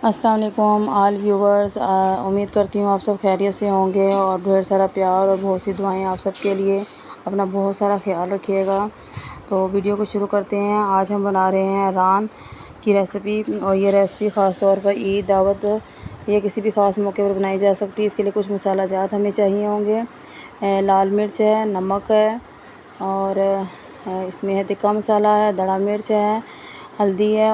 अस्सलाम वालेकुम all viewers. उम्मीद करती हूँ आप सब खैरियत से होंगे और ढेर सारा प्यार और बहुत सी दुआएं आप सब के लिए। अपना बहुत सारा ख्याल रखिएगा। तो वीडियो को शुरू करते हैं। आज हम बना रहे हैं रान की रेसिपी, और ये रेसिपी ख़ास तौर पर ईद, दावत या किसी भी ख़ास मौके पर बनाई जा सकती है। इसके लिए कुछ मसाला जात हमें चाहिए होंगे। लाल मिर्च है, नमक है, और इसमें है तिक्का मसाला है, दड़ा मिर्च है, हल्दी है,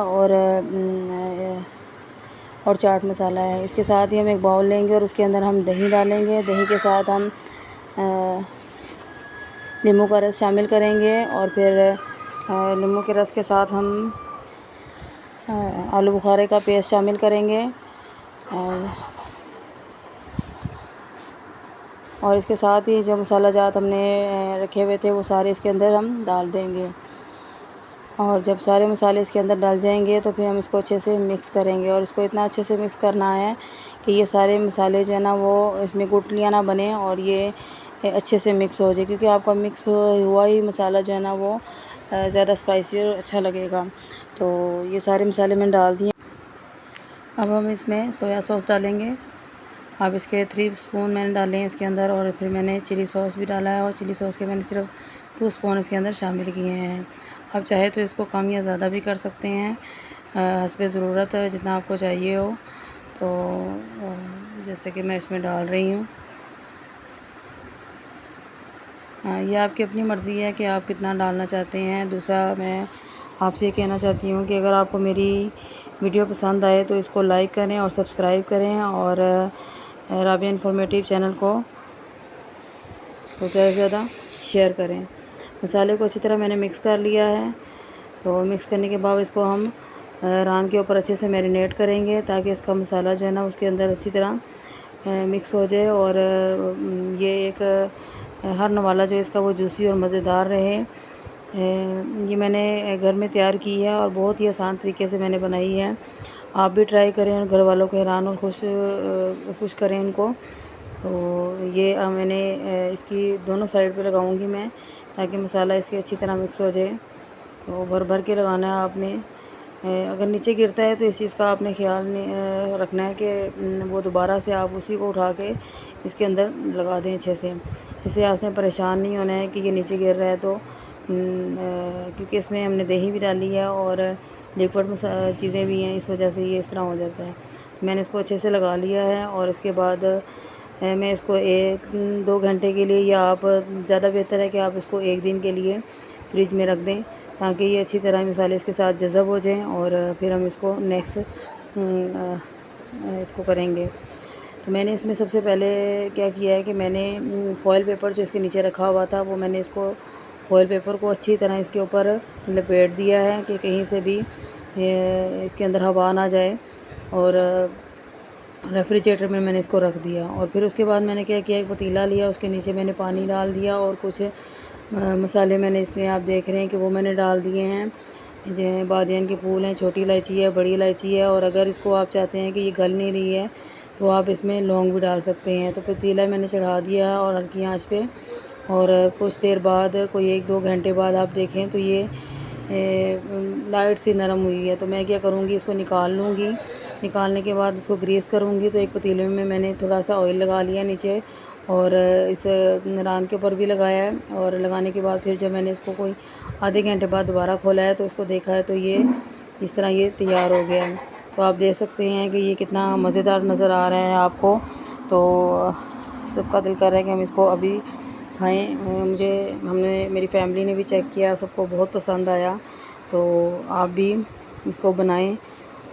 और चाट मसाला है। इसके साथ ही हम एक बाउल लेंगे और उसके अंदर हम दही डालेंगे। दही के साथ हम नींबू का रस शामिल करेंगे, और फिर नींबू के रस के साथ हम आलू बुखारे का पेस्ट शामिल करेंगे, और इसके साथ ही जो मसाला जात हमने रखे हुए थे वो सारे इसके अंदर हम डाल देंगे। और जब सारे मसाले इसके अंदर डाल जाएंगे तो फिर हम इसको अच्छे से मिक्स करेंगे, और इसको इतना अच्छे से मिक्स करना है कि ये सारे मसाले जो है ना वो इसमें गुठलियाँ ना बने और ये अच्छे से मिक्स हो जाए, क्योंकि आपका मिक्स हुआ ही मसाला जो है ना वो ज़्यादा स्पाइसी और अच्छा लगेगा। तो ये सारे मसाले मैंने डाल दिए। अब हम इसमें सोया सॉस डालेंगे। अब इसके 3 स्पून मैंने डाले हैं इसके अंदर, और फिर मैंने चिली सॉस भी डाला है, और चिली सॉस के मैंने सिर्फ 2 स्पून इसके अंदर शामिल किए हैं। आप चाहे तो इसको कम या ज़्यादा भी कर सकते हैं, हस्बे ज़रूरत है, जितना आपको चाहिए हो। तो जैसे कि मैं इसमें डाल रही हूँ। ये आपकी अपनी मर्ज़ी है कि आप कितना डालना चाहते हैं। दूसरा, मैं आपसे ये कहना चाहती हूँ कि अगर आपको मेरी वीडियो पसंद आए तो इसको लाइक करें और सब्सक्राइब करें, और राबिया इन्फॉर्मेटिव चैनल को ज़्यादा से ज़्यादा शेयर करें। मसाले को अच्छी तरह मैंने मिक्स कर लिया है। तो मिक्स करने के बाद इसको हम रान के ऊपर अच्छे से मैरिनेट करेंगे, ताकि इसका मसाला जो है ना उसके अंदर अच्छी तरह मिक्स हो जाए, और ये एक हर वाला जो इसका वो जूसी और मज़ेदार रहे। ये मैंने घर में तैयार की है और बहुत ही आसान तरीके से मैंने बनाई है। आप भी ट्राई करें और घर वालों को हैरान और खुश करें इनको। तो ये मैंने इसकी दोनों साइड पे लगाऊंगी मैं, ताकि मसाला इसकी अच्छी तरह मिक्स हो जाए। तो भर भर के लगाना है आपने। अगर नीचे गिरता है तो इस चीज़ का आपने ख्याल रखना है कि वो दोबारा से आप उसी को उठा के इसके अंदर लगा दें अच्छे से। इससे आपसे परेशान नहीं होना है कि ये नीचे गिर रहा है। तो क्योंकि इसमें हमने दही भी डाली है और लिक्विड चीज़ें भी हैं, इस वजह से ये इस तरह हो जाता है। तो मैंने इसको अच्छे से लगा लिया है, और इसके बाद मैं इसको 1-2 घंटे के लिए, या आप ज़्यादा बेहतर है कि आप इसको 1 दिन के लिए फ्रिज में रख दें, ताकि ये अच्छी तरह मसाले इसके साथ जज़ब हो जाएं, और फिर हम इसको नेक्स्ट इसको करेंगे। तो मैंने इसमें सबसे पहले क्या किया है कि मैंने फॉइल पेपर जो इसके नीचे रखा हुआ था, वो मैंने इसको फॉइल पेपर को अच्छी तरह इसके ऊपर लपेट दिया है कि कहीं से भी इसके अंदर हवा ना जाए, और रेफ्रिजरेटर में मैंने इसको रख दिया। और फिर उसके बाद मैंने क्या किया, एक पतीला लिया, उसके नीचे मैंने पानी डाल दिया, और कुछ मसाले मैंने इसमें आप देख रहे हैं कि वो मैंने डाल दिए हैं। जो बादियान के फूल हैं, छोटी इलायची है, बड़ी इलायची है, और अगर इसको आप चाहते हैं कि ये गल नहीं रही है तो आप इसमें लौंग भी डाल सकते हैं। तो पतीला मैंने चढ़ा दिया है और हल्की आंच पे, और कुछ देर बाद, कोई 1-2 घंटे बाद आप देखें तो ये लाइट सी नरम हुई है। तो मैं क्या करूँगी, इसको निकाल लूँगी। निकालने के बाद इसको ग्रीस करूँगी। तो एक पतीले में मैंने थोड़ा सा ऑयल लगा लिया नीचे, और इस रान के ऊपर भी लगाया है, और लगाने के बाद फिर जब मैंने इसको कोई आधे घंटे बाद दोबारा खोला है तो इसको देखा है तो ये इस तरह ये तैयार हो गया है। तो आप देख सकते हैं कि ये कितना मज़ेदार नज़र आ रहा है आपको। तो सबका दिल कर रहा है कि हम इसको अभी खाएँ। मेरी फैमिली ने भी चेक किया, सबको बहुत पसंद आया। तो आप भी इसको बनाएं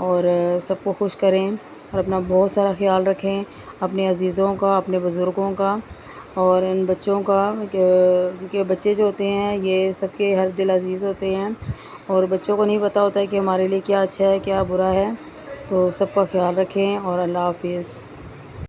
और सबको खुश करें, और अपना बहुत सारा ख्याल रखें, अपने अज़ीज़ों का, अपने बुज़ुर्गों का, और इन बच्चों का, क्योंकि बच्चे जो होते हैं ये सबके हर दिल अज़ीज़ होते हैं, और बच्चों को नहीं पता होता है कि हमारे लिए क्या अच्छा है क्या बुरा है। तो सबका ख्याल रखें, और अल्लाह हाफ़िज़।